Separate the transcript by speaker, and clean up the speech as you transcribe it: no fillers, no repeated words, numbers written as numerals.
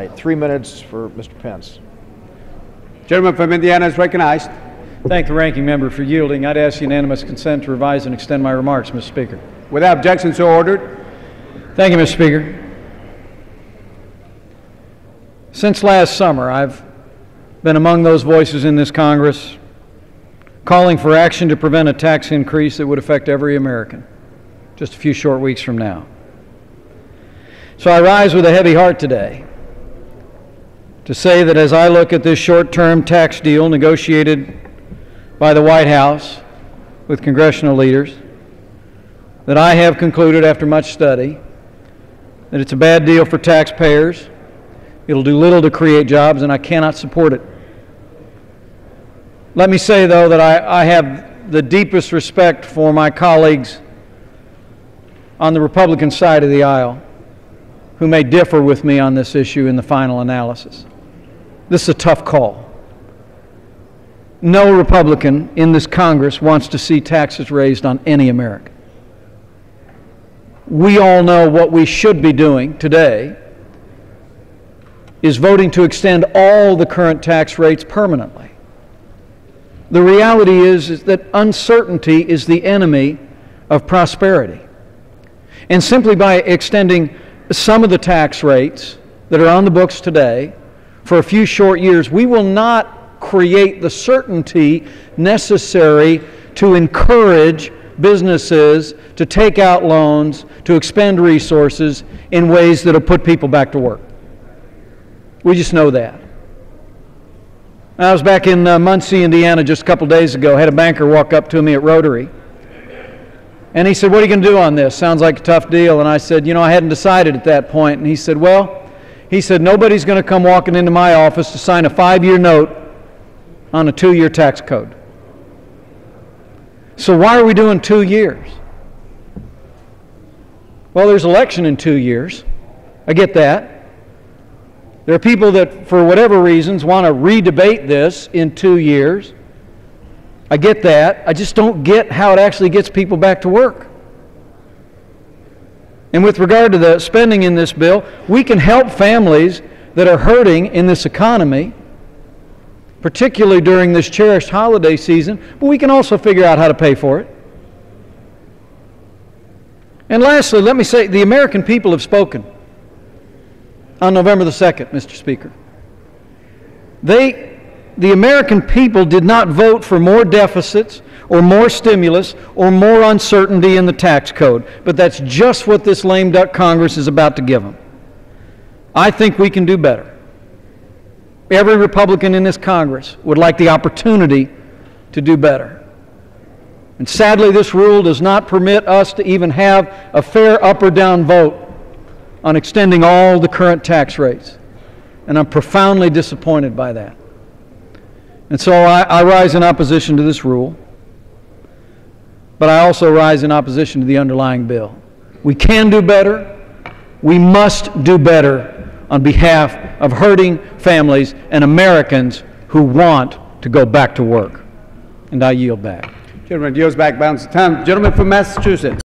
Speaker 1: 3 minutes for Mr. Pence.
Speaker 2: Gentleman from Indiana is recognized.
Speaker 3: Thank the ranking member for yielding. I'd ask unanimous consent to revise and extend my remarks, Mr. Speaker.
Speaker 2: Without objection, so ordered.
Speaker 3: Thank you, Mr. Speaker. Since last summer, I've been among those voices in this Congress calling for action to prevent a tax increase that would affect every American just a few short weeks from now. So I rise with a heavy heart today to say that as I look at this short-term tax deal negotiated by the White House with congressional leaders, that I have concluded after much study that it's a bad deal for taxpayers, it'll do little to create jobs, and I cannot support it. Let me say, though, that I have the deepest respect for my colleagues on the Republican side of the aisle who may differ with me on this issue in the final analysis. This is a tough call. No Republican in this Congress wants to see taxes raised on any American. We all know what we should be doing today is voting to extend all the current tax rates permanently. The reality is that uncertainty is the enemy of prosperity. And simply by extending some of the tax rates that are on the books today for a few short years, we will not create the certainty necessary to encourage businesses to take out loans, to expend resources in ways that will put people back to work. We just know that. I was back in Muncie, Indiana just a couple days ago. I had a banker walk up to me at Rotary. And he said, "What are you going to do on this? Sounds like a tough deal." And I said, "You know, I hadn't decided at that point." And he said, "Nobody's going to come walking into my office to sign a 5-year note on a 2-year tax code. So why are we doing 2 years?" Well, there's election in 2 years. I get that. There are people that, for whatever reasons, want to re-debate this in 2 years. I get that. I just don't get how it actually gets people back to work. And with regard to the spending in this bill, we can help families that are hurting in this economy, particularly during this cherished holiday season, but we can also figure out how to pay for it. And lastly, let me say, the American people have spoken on November the 2nd, Mr. Speaker. The American people did not vote for more deficits or more stimulus or more uncertainty in the tax code, but that's just what this lame duck Congress is about to give them. I think we can do better. Every Republican in this Congress would like the opportunity to do better. And sadly, this rule does not permit us to even have a fair up or down vote on extending all the current tax rates. And I'm profoundly disappointed by that. And so I rise in opposition to this rule, but I also rise in opposition to the underlying bill. We can do better. We must do better on behalf of hurting families and Americans who want to go back to work. And I yield back.
Speaker 2: Gentleman yields back, balance of time. Gentleman from Massachusetts.